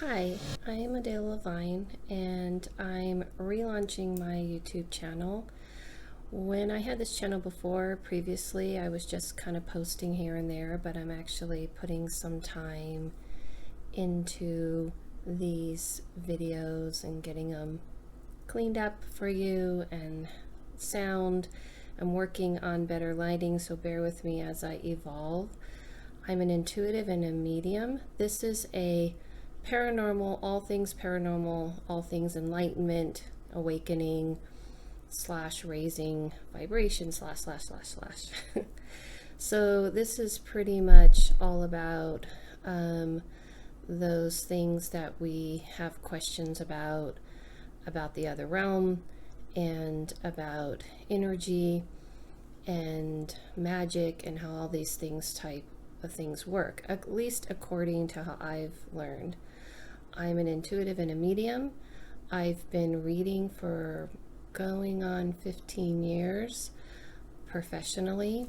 Hi, I am Adele Levine and I'm relaunching my YouTube channel. When I had this channel before, previously, I was just kind of posting here and there, but I'm actually putting some time into these videos and getting them cleaned up for you and sound. I'm working on better lighting, so bear with me as I evolve. I'm an intuitive and a medium. This is a paranormal, all things enlightenment, awakening, slash raising vibration, slash. So this is pretty much all about those things that we have questions about the other realm and about energy and magic and how all these type of things work, at least according to how I've learned. I'm an intuitive and a medium. I've been reading for going on 15 years professionally.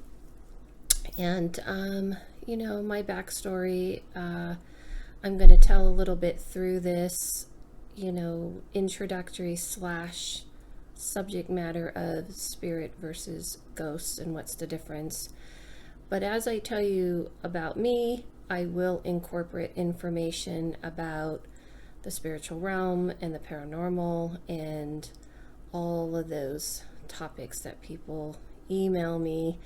And, my backstory, I'm going to tell a little bit through this, introductory slash subject matter of spirit versus ghosts and what's the difference. But as I tell you about me, I will incorporate information about the spiritual realm and the paranormal and all of those topics that people email me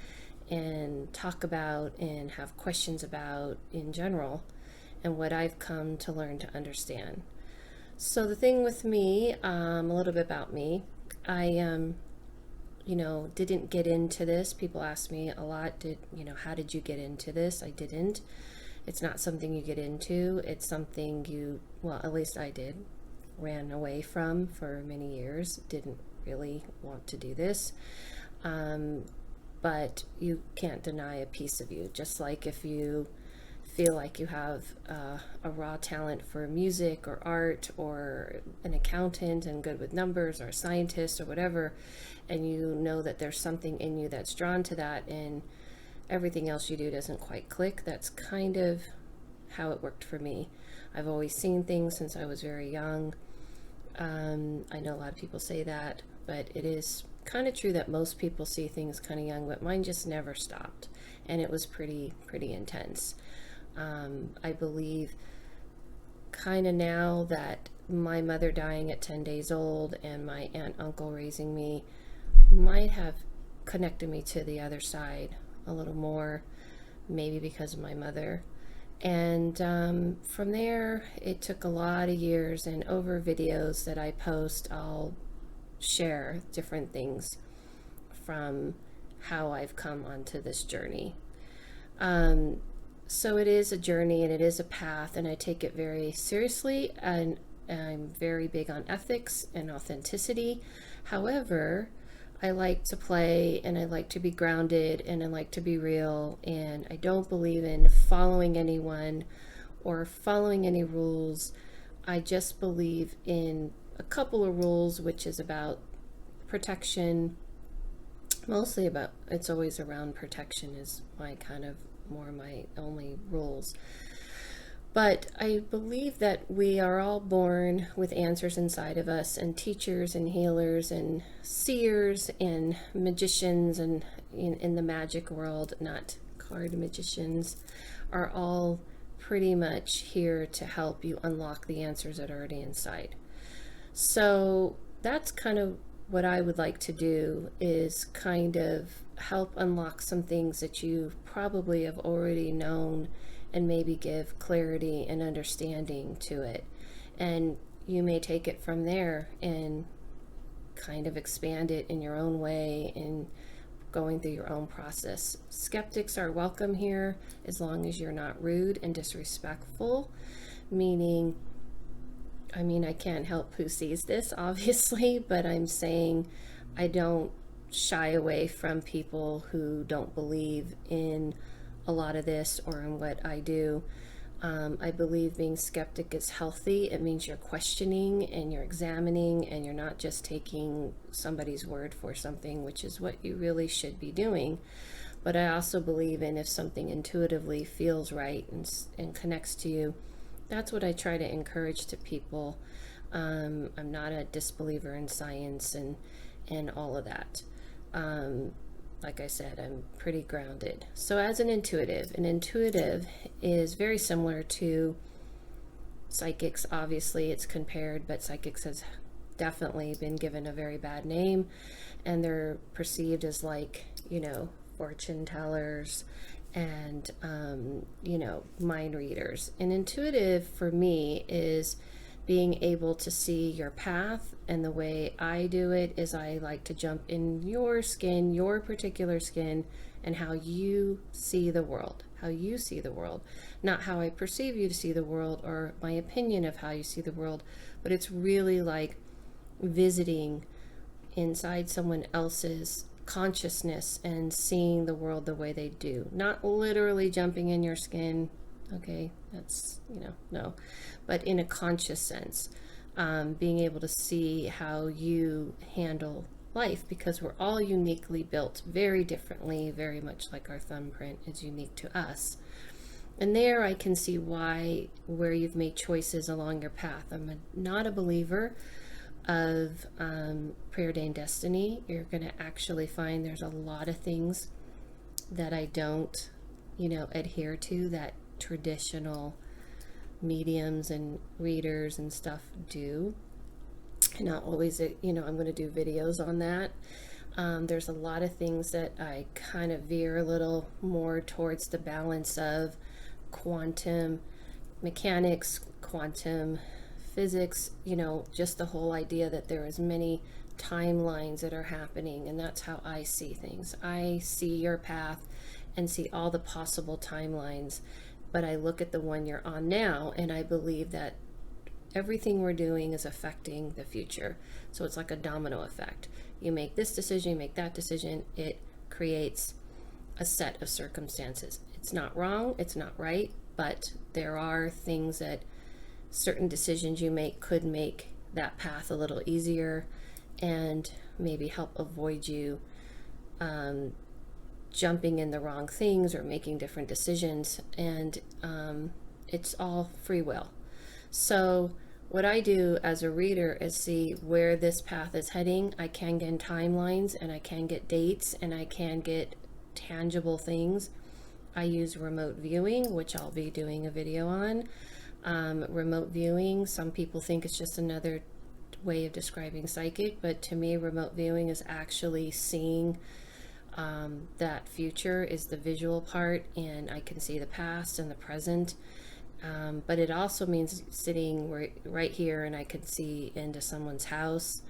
and talk about and have questions about in general, and what I've come to learn to understand. So the thing with me, a little bit about me, I didn't get into this. People ask me a lot, how did you get into this? I didn't. It's not something you get into. It's something at least I did, ran away from for many years. Didn't really want to do this. But you can't deny a piece of you. Just like if you feel like you have a raw talent for music or art or an accountant and good with numbers or a scientist or whatever, and you know that there's something in you that's drawn to that and everything else you do doesn't quite click. That's kind of how it worked for me. I've always seen things since I was very young. I know a lot of people say that, but it is kind of true that most people see things kind of young, but mine just never stopped, and it was pretty intense. I believe kind of now that my mother dying at 10 days old and my aunt uncle raising me might have connected me to the other side a little more, maybe because of my mother. And from there, it took a lot of years, and over videos that I post, I'll share different things from how I've come onto this journey. So it is a journey and it is a path, and I take it very seriously, and I'm very big on ethics and authenticity. However, I like to play and I like to be grounded and I like to be real, and I don't believe in following anyone or following any rules. I just believe in a couple of rules, which is about protection, mostly about, it's always around protection is my kind of more my only rules. But I believe that we are all born with answers inside of us, and teachers and healers and seers and magicians, and in the magic world, not card magicians, are all pretty much here to help you unlock the answers that are already inside. So that's kind of what I would like to do, is kind of help unlock some things that you probably have already known and maybe give clarity and understanding to it. And you may take it from there and kind of expand it in your own way and going through your own process. Skeptics are welcome here as long as you're not rude and disrespectful, meaning, I can't help who sees this, obviously, but I'm saying I don't shy away from people who don't believe in a lot of this or in what I do. I believe being skeptic is healthy. It means you're questioning and you're examining and you're not just taking somebody's word for something, which is what you really should be doing. But I also believe in, if something intuitively feels right and connects to you, That's what I try to encourage to people. I'm not a disbeliever in science and all of that. Um, like I said, I'm pretty grounded. So as an intuitive is very similar to psychics. Obviously, it's compared, but psychics has definitely been given a very bad name, and they're perceived as like, fortune tellers and, mind readers. And intuitive for me is being able to see your path. And the way I do it is I like to jump in your skin, your particular skin, and how you see the world, not how I perceive you to see the world or my opinion of how you see the world, but it's really like visiting inside someone else's consciousness and seeing the world the way they do. Not literally jumping in your skin, okay, that's, no, but in a conscious sense, being able to see how you handle life, because we're all uniquely built very differently, very much like our thumbprint is unique to us. And there I can see where you've made choices along your path. I'm not a believer of preordained destiny. You're going to actually find there's a lot of things that I don't, adhere to, that traditional mediums and readers and stuff do. Not always, I'm going to do videos on that. There's a lot of things that I kind of veer a little more towards the balance of quantum mechanics, quantum physics, just the whole idea that there is many timelines that are happening, and that's how I see things. I see your path and see all the possible timelines, but I look at the one you're on now, and I believe that everything we're doing is affecting the future. So it's like a domino effect. You make this decision, you make that decision, it creates a set of circumstances. It's not wrong, it's not right, but there are things that certain decisions you make could make that path a little easier and maybe help avoid you jumping in the wrong things or making different decisions. And it's all free will. So what I do as a reader is see where this path is heading. I can get timelines, and I can get dates, and I can get tangible things. I use remote viewing, which I'll be doing a video on. Remote viewing, some people think it's just another way of describing psychic, but to me, remote viewing is actually seeing that future is the visual part, and I can see the past and the present. But it also means sitting right here, and I could see into someone's house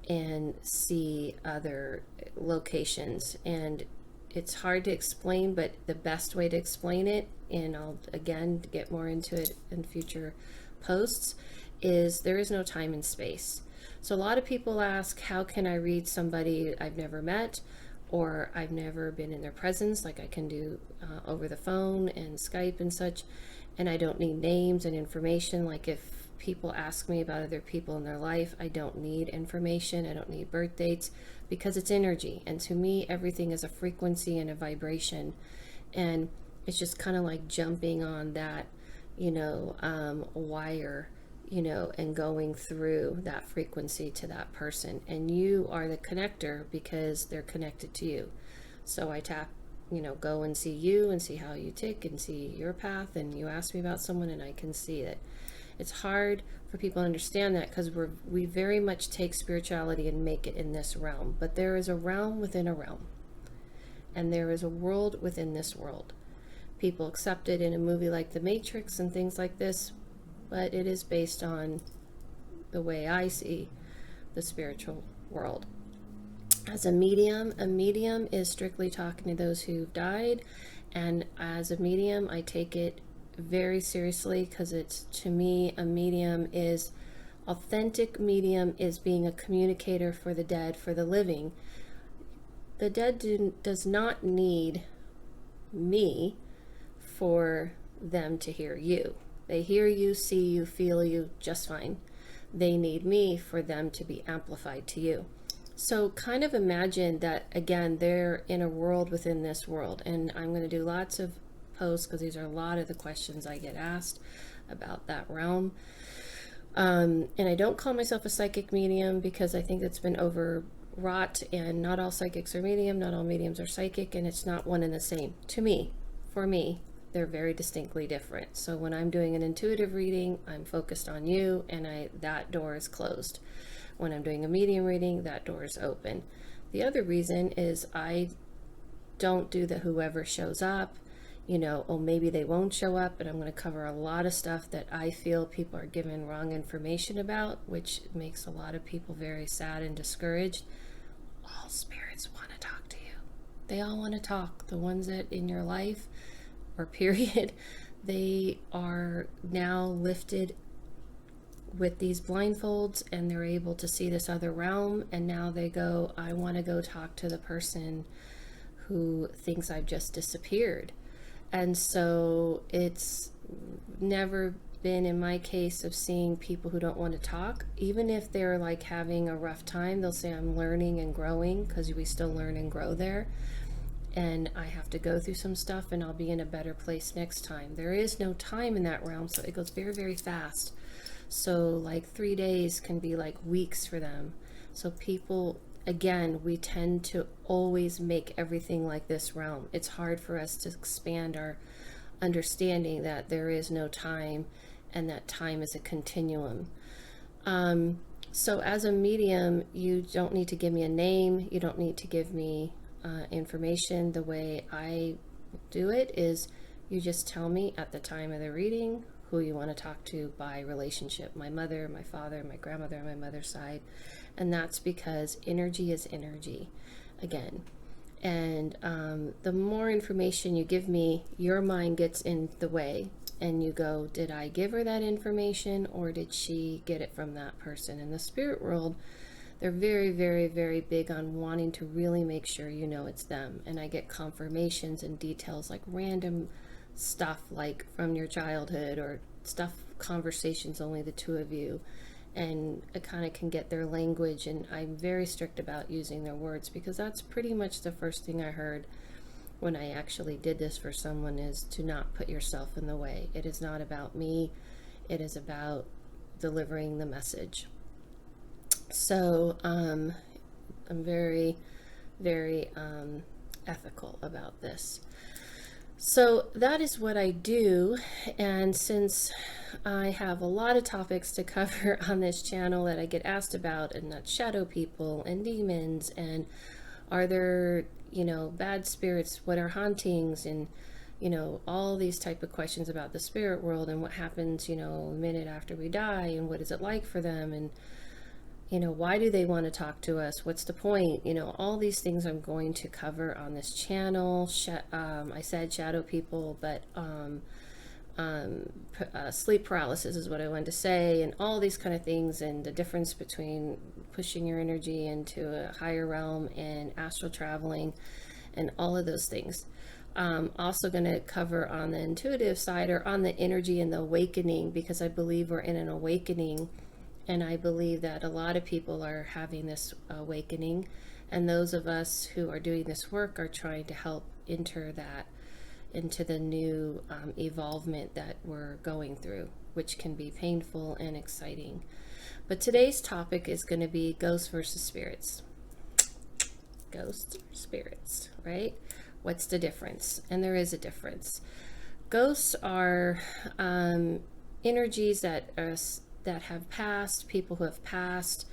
and see other locations. And it's hard to explain, but the best way to explain it, and I'll again get more into it in future posts, is there is no time and space. So a lot of people ask, how can I read somebody I've never met or I've never been in their presence, like I can do over the phone and Skype and such, and I don't need names and information. Like if people ask me about other people in their life, I don't need information, I don't need birth dates, because it's energy. And to me, everything is a frequency and a vibration. And it's just kind of like jumping on that, wire, and going through that frequency to that person. And you are the connector because they're connected to you. So I tap, go and see you and see how you tick and see your path. And you ask me about someone and I can see it. It's hard for people to understand that because we very much take spirituality and make it in this realm. But there is a realm within a realm. And there is a world within this world. People accept it in a movie like The Matrix and things like this, but it is based on the way I see the spiritual world. As a medium is strictly talking to those who've died, and as a medium, I take it very seriously because it's, to me, authentic medium is being a communicator for the dead, for the living. The dead does not need me for them to hear you. They hear you, see you, feel you just fine. They need me for them to be amplified to you. So kind of imagine that, again, they're in a world within this world. And I'm going to do lots of posts because these are a lot of the questions I get asked about that realm. And I don't call myself a psychic medium because I think it's been overwrought, and not all psychics are medium, not all mediums are psychic, and it's not one and the same. To me, for me, they're very distinctly different. So when I'm doing an intuitive reading, I'm focused on you, and that door is closed. When I'm doing a medium reading, that door is open. The other reason is I don't do the whoever shows up, oh, maybe they won't show up, and I'm going to cover a lot of stuff that I feel people are given wrong information about, which makes a lot of people very sad and discouraged. All spirits want to talk to you. They all want to talk. The ones that in your life, or period, they are now lifted with these blindfolds, and they're able to see this other realm, and now they go, I want to go talk to the person who thinks I've just disappeared. And so it's never been in my case of seeing people who don't want to talk. Even if they're like having a rough time, they'll say, I'm learning and growing, because we still learn and grow there. And I have to go through some stuff, and I'll be in a better place next time. There is no time in that realm, so it goes very, very fast. So like 3 days can be like weeks for them. So people, again, we tend to always make everything like this realm. It's hard for us to expand our understanding that there is no time, and that time is a continuum. So as a medium, you don't need to give me a name. You don't need to give me information. The way I do it is you just tell me at the time of the reading who you want to talk to by relationship. My mother, my father, my grandmother on my mother's side. And that's because energy is energy, again. And the more information you give me, your mind gets in the way, and you go, did I give her that information, or did she get it from that person? In the spirit world, they're very, very, very big on wanting to really make sure you know it's them. And I get confirmations and details, like random stuff like from your childhood, or stuff, conversations only the two of you, and I kind of can get their language. And I'm very strict about using their words, because that's pretty much the first thing I heard when I actually did this for someone, is to not put yourself in the way. It is not about me, it is about delivering the message. So I'm very, very ethical about this. So that is what I do. And since I have a lot of topics to cover on this channel that I get asked about, and that's shadow people and demons, and are there, bad spirits, what are hauntings, and all these type of questions about the spirit world, and what happens, a minute after we die, and what is it like for them, and why do they want to talk to us? What's the point? All these things I'm going to cover on this channel. I said shadow people, but sleep paralysis is what I wanted to say, and all these kind of things, and the difference between pushing your energy into a higher realm and astral traveling, and all of those things. Also going to cover on the intuitive side, or on the energy and the awakening, because I believe we're in an awakening. And I believe that a lot of people are having this awakening, and those of us who are doing this work are trying to help enter that into the new evolvement that we're going through, which can be painful and exciting. But today's topic is going to be ghosts versus spirits. Ghosts or spirits, right? What's the difference? And there is a difference. Ghosts are energies that have passed, people who have passed,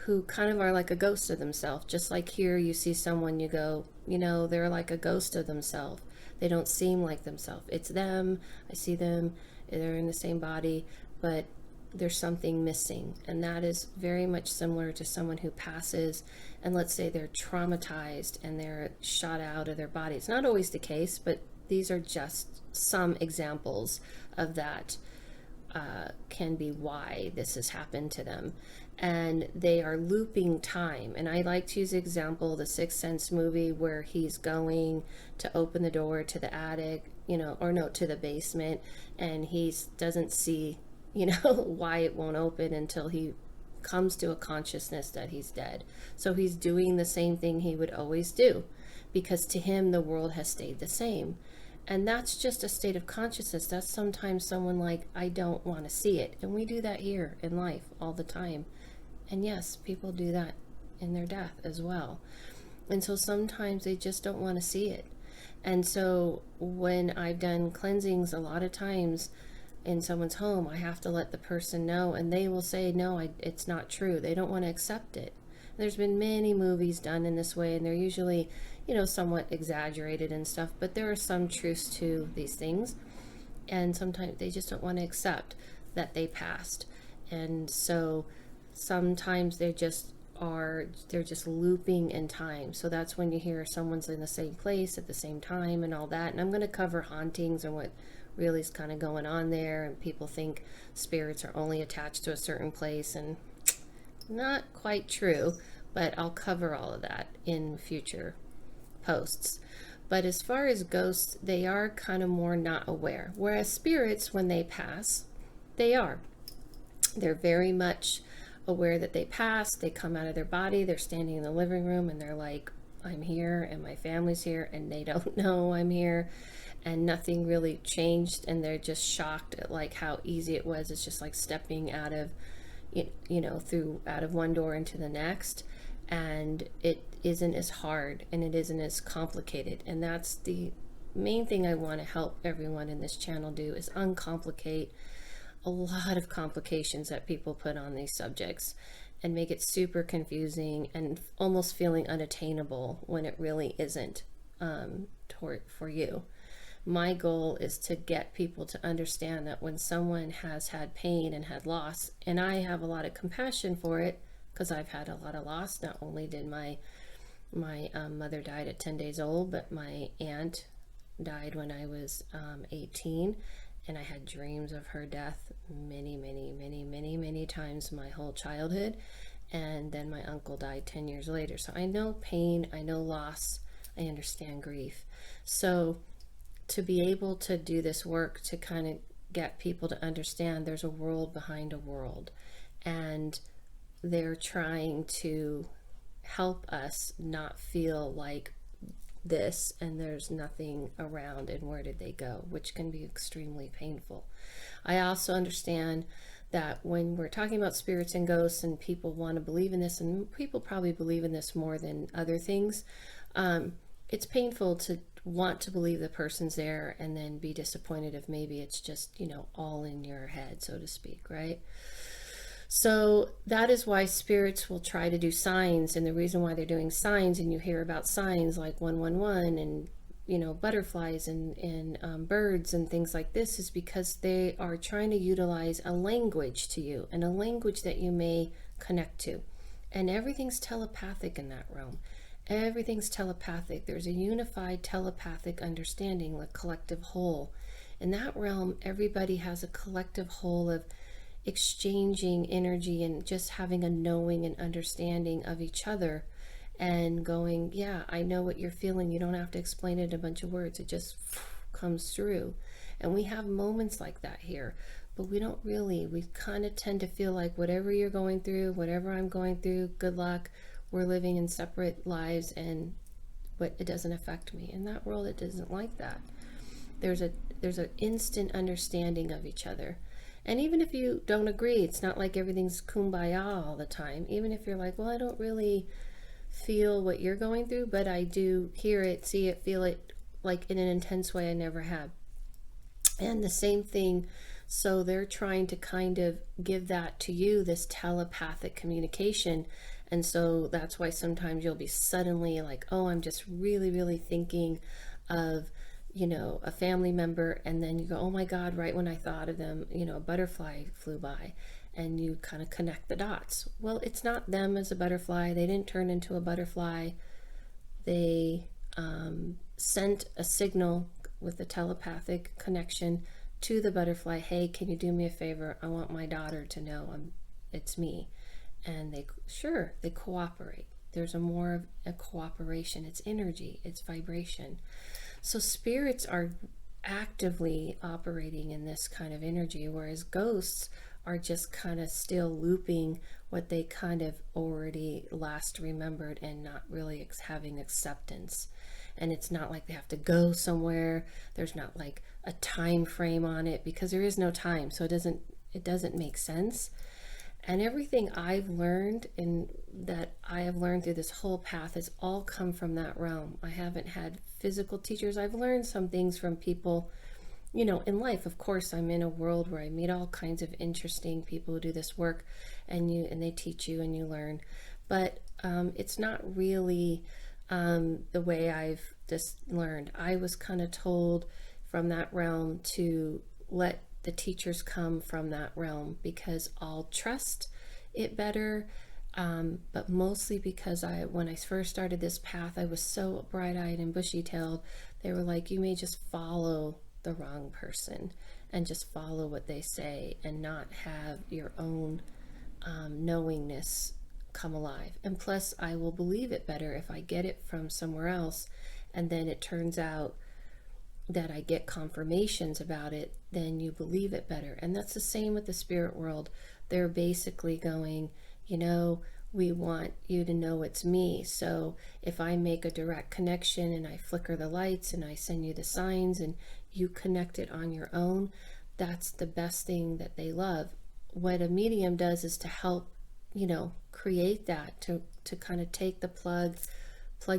who kind of are like a ghost of themselves. Just like here, you see someone, you go, they're like a ghost of themselves. They don't seem like themselves. It's them. I see them. They're in the same body, but there's something missing. And that is very much similar to someone who passes, and let's say they're traumatized and they're shot out of their body. It's not always the case, but these are just some examples of that. Can be why this has happened to them. And they are looping time. And I like to use the example, the Sixth Sense movie, where he's going to open the door to the attic, to the basement, and he doesn't see, why it won't open until he comes to a consciousness that he's dead. So he's doing the same thing he would always do, because to him the world has stayed the same. And that's just a state of consciousness. That's sometimes someone like, I don't want to see it. And we do that here in life all the time. And yes, people do that in their death as well. And so sometimes they just don't want to see it. And so when I've done cleansings, a lot of times in someone's home, I have to let the person know, and they will say, no, it's not true. They don't want to accept it. There's been many movies done in this way, and they're usually, somewhat exaggerated and stuff, but there are some truths to these things. And sometimes they just don't want to accept that they passed. And so sometimes they're just looping in time. So that's when you hear someone's in the same place at the same time and all that. And I'm going to cover hauntings and what really is kind of going on there. And people think spirits are only attached to a certain place, and not quite true, but I'll cover all of that in future posts. But as far as ghosts, they are kind of more not aware. Whereas spirits, when they pass, they're very much aware that they passed. They come out of their body, they're standing in the living room, and they're like, I'm here and my family's here, and they don't know I'm here, and nothing really changed, and they're just shocked at like how easy it was. It's just like stepping out of out of one door into the next, and it isn't as hard and it isn't as complicated. And that's the main thing I want to help everyone in this channel do, is uncomplicate a lot of complications that people put on these subjects and make it super confusing and almost feeling unattainable when it really isn't for you. My goal is to get people to understand that when someone has had pain and had loss, and I have a lot of compassion for it because I've had a lot of loss. Not only did my mother died at 10 days old, but my aunt died when I was 18. And I had dreams of her death many times my whole childhood. And then my uncle died 10 years later. So I know pain, I know loss, I understand grief. So to be able to do this work to kind of get people to understand there's a world behind a world, and they're trying to help us not feel like this and there's nothing around and where did they go, which can be extremely painful. I also understand that when we're talking about spirits and ghosts and people want to believe in this, and people probably believe in this more than other things, it's painful to want to believe the person's there and then be disappointed if maybe it's just, all in your head, so to speak, right? So that is why spirits will try to do signs, and the reason why they're doing signs, and you hear about signs like 111 and butterflies and birds and things like this, is because they are trying to utilize a language to you, and a language that you may connect to. And everything's telepathic in that realm. Everything's telepathic. There's a unified telepathic understanding, the collective whole. In that realm, everybody has a collective whole of exchanging energy and just having a knowing and understanding of each other, and going, yeah, I know what you're feeling. You don't have to explain it in a bunch of words. It just comes through. And we have moments like that here, but we don't really. We kind of tend to feel like whatever you're going through, whatever I'm going through, good luck. We're living in separate lives, and but it doesn't affect me. In that world, it doesn't like that. There's an instant understanding of each other. And even if you don't agree, it's not like everything's kumbaya all the time. Even if you're like, well, I don't really feel what you're going through, but I do hear it, see it, feel it, like in an intense way I never had. And the same thing, so they're trying to kind of give that to you, this telepathic communication. And so that's why sometimes you'll be suddenly like, oh, I'm just really thinking of a family member, and then you go, oh my God, right when I thought of them, a butterfly flew by, and you kind of connect the dots. Well, it's not them as a butterfly. They didn't turn into a butterfly. They sent a signal with a telepathic connection to the butterfly. Hey, can you do me a favor? I want my daughter to know it's me. And they cooperate. There's more of a cooperation. It's energy, it's vibration. So spirits are actively operating in this kind of energy, whereas ghosts are just kind of still looping what they kind of already last remembered and not really having acceptance. and it's not like they have to go somewhere. There's not like a time frame on it, because there is no time, so it doesn't make sense. And everything I've learned and that I have learned through this whole path has all come from that realm. I haven't had physical teachers. I've learned some things from people, in life. Of course, I'm in a world where I meet all kinds of interesting people who do this work, and they teach you and you learn. But it's not really the way I've just learned. I was kind of told from that realm to let the teachers come from that realm, because I'll trust it better. But mostly because when I first started this path, I was so bright-eyed and bushy-tailed. They were like, you may just follow the wrong person and just follow what they say and not have your own knowingness come alive. And plus, I will believe it better if I get it from somewhere else, and then it turns out that I get confirmations about it, then you believe it better. And that's the same with the spirit world. They're basically going, we want you to know it's me. So if I make a direct connection and I flicker the lights and I send you the signs and you connect it on your own, that's the best thing that they love. What a medium does is to help, create that, to kind of take the plug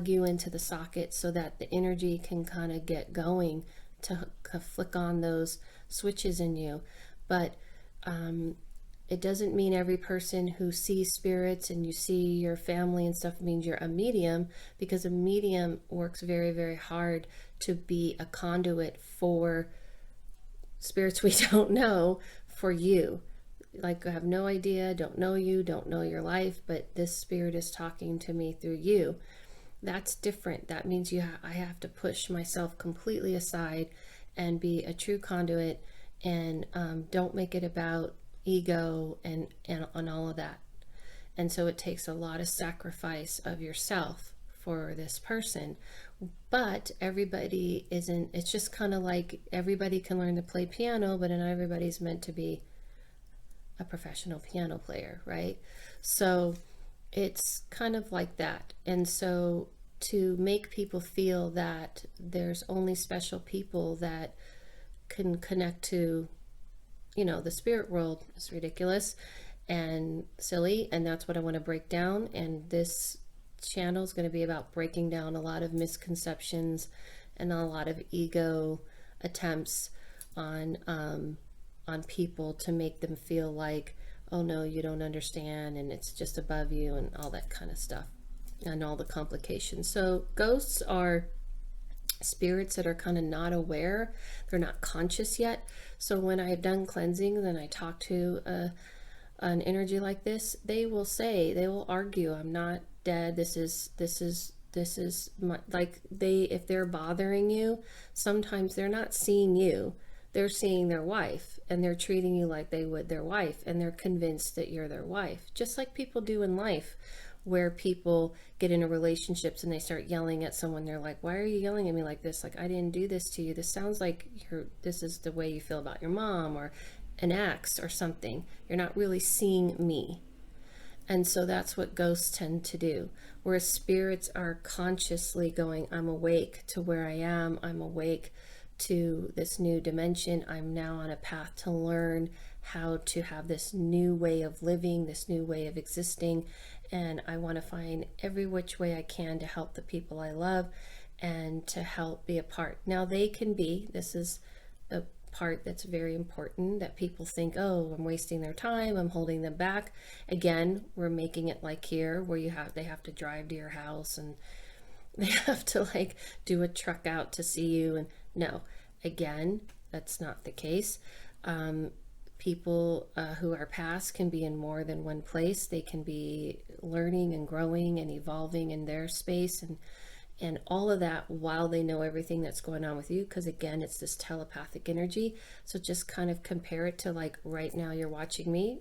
you into the socket so that the energy can kind of get going to flick on those switches in you. But it doesn't mean every person who sees spirits and you see your family and stuff means you're a medium, because a medium works very, very hard to be a conduit for spirits we don't know, for you. Like, I have no idea, don't know you, don't know your life, but this spirit is talking to me through you. That's different. That means I have to push myself completely aside and be a true conduit, and don't make it about ego and all of that. And so it takes a lot of sacrifice of yourself for this person. But everybody isn't, it's just kind of like everybody can learn to play piano, but not everybody's meant to be a professional piano player, right? So it's kind of like that. And so to make people feel that there's only special people that can connect to, the spirit world, is ridiculous and silly. And that's what I want to break down. And this channel is going to be about breaking down a lot of misconceptions and a lot of ego attempts on people to make them feel like, oh no, you don't understand, and it's just above you, and all that kind of stuff, and all the complications. So ghosts are spirits that are kind of not aware, they're not conscious yet. So when I've done cleansings and I talk to an energy like this, they will argue, I'm not dead, this is my, like, if they're bothering you, sometimes they're not seeing you, they're seeing their wife, and they're treating you like they would their wife, and they're convinced that you're their wife, just like people do in life, where people get into relationships and they start yelling at someone. They're like, why are you yelling at me like this? Like, I didn't do this to you. This sounds like this is the way you feel about your mom or an ex or something. You're not really seeing me. And so that's what ghosts tend to do. Whereas spirits are consciously going, I'm awake to where I am. I'm awake to this new dimension. I'm now on a path to learn how to have this new way of living, this new way of existing. And I want to find every which way I can to help the people I love and to help be a part. Now this is the part that's very important, that people think, oh, I'm wasting their time, I'm holding them back. Again, we're making it like here, where they have to drive to your house and they have to like do a truck out to see you. And no, again, that's not the case. People who are past can be in more than one place. They can be learning and growing and evolving in their space and all of that while they know everything that's going on with you, because again, it's this telepathic energy. So just kind of compare it to, like, right now you're watching me,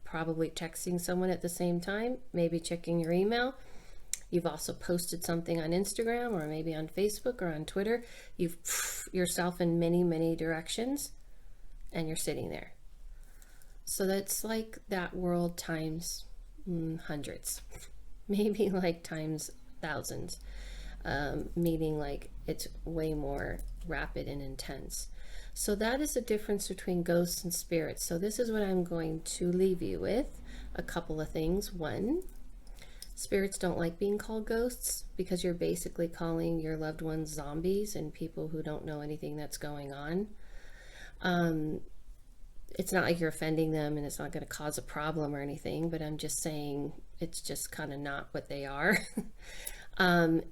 probably texting someone at the same time, maybe checking your email. You've also posted something on Instagram or maybe on Facebook or on Twitter. You've yourself in many, many directions, and you're sitting there. So that's like that world times hundreds, maybe like times thousands. meaning like it's way more rapid and intense. So that is the difference between ghosts and spirits. So this is what I'm going to leave you with. A couple of things. One, spirits don't like being called ghosts because you're basically calling your loved ones zombies and people who don't know anything that's going on. It's not like you're offending them and it's not going to cause a problem or anything, but I'm just saying it's just kind of not what they are. And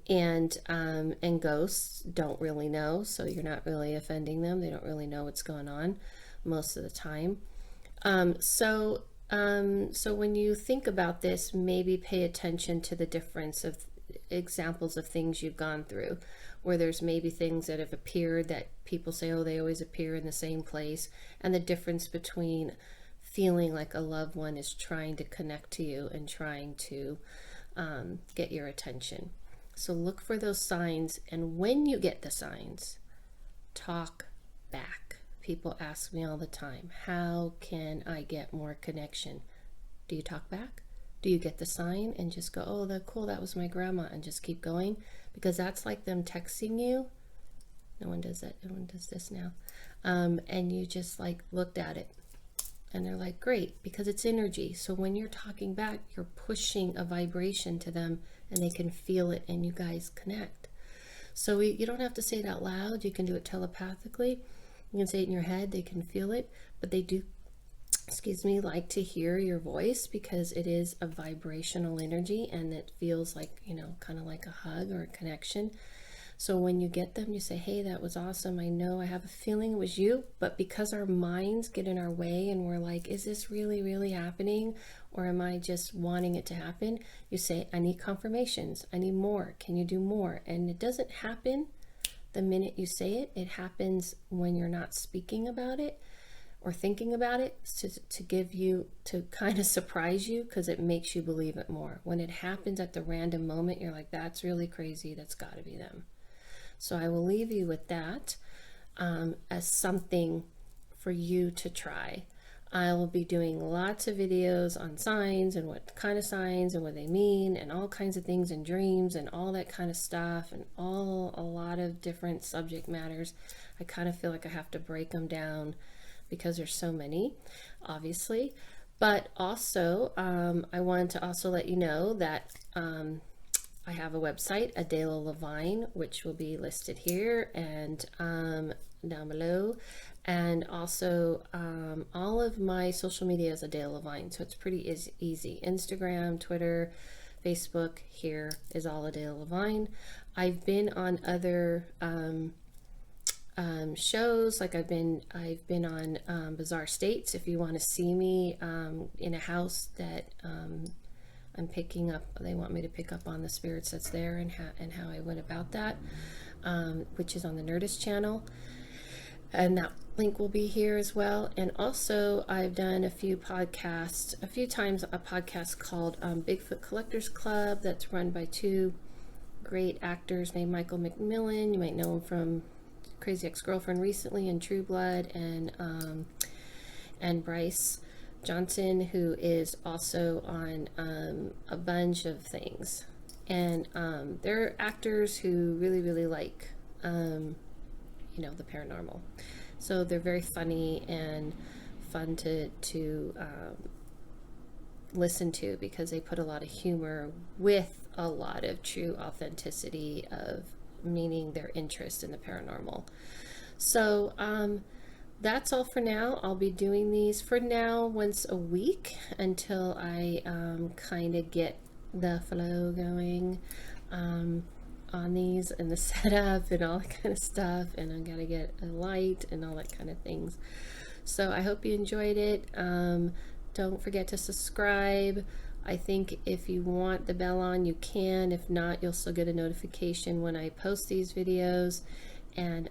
ghosts don't really know, so you're not really offending them. They don't really know what's going on most of the time. So when you think about this, maybe pay attention to the difference of examples of things you've gone through, where there's maybe things that have appeared that people say, oh, they always appear in the same place, and the difference between feeling like a loved one is trying to connect to you and trying to get your attention. So look for those signs, and when you get the signs, talk back. People ask me all the time, how can I get more connection? Do you talk back? Do you get the sign and just go, oh, cool, that was my grandma, and just keep going? Because that's like them texting you. No one does that. No one does this now. And you just like looked at it and they're like, great, because it's energy. So when you're talking back, you're pushing a vibration to them and they can feel it and you guys connect. So you don't have to say it out loud. You can do it telepathically. You can say it in your head. They can feel it, but they do, like to hear your voice because it is a vibrational energy and it feels like, kind of like a hug or a connection. So when you get them, you say, hey, that was awesome. I know, I have a feeling it was you, but because our minds get in our way and we're like, is this really, really happening? Or am I just wanting it to happen? You say, I need confirmations. I need more. Can you do more? And it doesn't happen the minute you say it. It happens when you're not speaking about it or thinking about it to kind of surprise you, because it makes you believe it more. When it happens at the random moment, you're like, that's really crazy. That's got to be them. So I will leave you with that as something for you to try. I will be doing lots of videos on signs and what kind of signs and what they mean and all kinds of things and dreams and all that kind of stuff and a lot of different subject matters. I kind of feel like I have to break them down because there's so many, obviously. But also, I wanted to also let you know that I have a website, Adela Levine, which will be listed here and down below. And also, all of my social media is Adela Levine, so it's pretty easy. Instagram, Twitter, Facebook, here is all Adela Levine. I've been on other shows, like I've been on Bizarre States. If you want to see me in a house that I'm picking up, they want me to pick up on the spirits that's there and how I went about that, which is on the Nerdist channel, and that link will be here as well. And also I've done a few times a podcast called Bigfoot Collectors Club, that's run by two great actors named Michael McMillan. You might know him from Crazy Ex-Girlfriend recently and True Blood, and Bryce Johnson, who is also on a bunch of things. And they're actors who really, really like, the paranormal. So they're very funny and fun to listen to because they put a lot of humor with a lot of true authenticity of meaning their interest in the paranormal. So that's all for now. I'll be doing these for now once a week until I kind of get the flow going on these and the setup and all that kind of stuff, and I gotta get a light and all that kind of things. So I hope you enjoyed it. Don't forget to subscribe. I think if you want the bell on, you can. If not, you'll still get a notification when I post these videos. And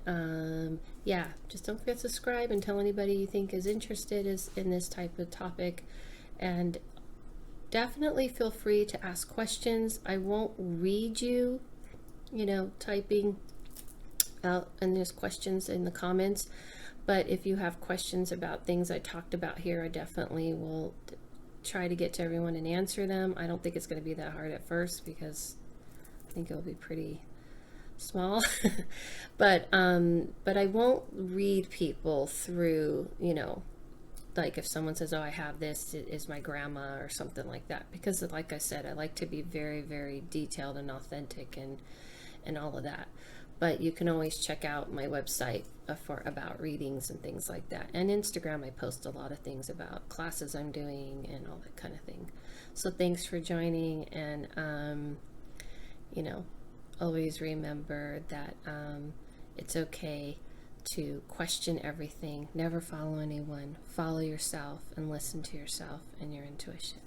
yeah, just don't forget to subscribe and tell anybody you think is interested in this type of topic. And definitely feel free to ask questions. I won't read you, typing out, and there's questions in the comments. But if you have questions about things I talked about here, I definitely will try to get to everyone and answer them. I don't think it's going to be that hard at first because I think it'll be pretty small. But I won't read people through, like if someone says, oh, I have this, it is my grandma or something like that, because like I said, I like to be very, very detailed and authentic and all of that. But you can always check out my website for about readings and things like that, and Instagram. I post a lot of things about classes I'm doing and all that kind of thing. So thanks for joining, and you know always remember that it's okay to question everything. Never follow anyone. Follow yourself and listen to yourself and your intuition.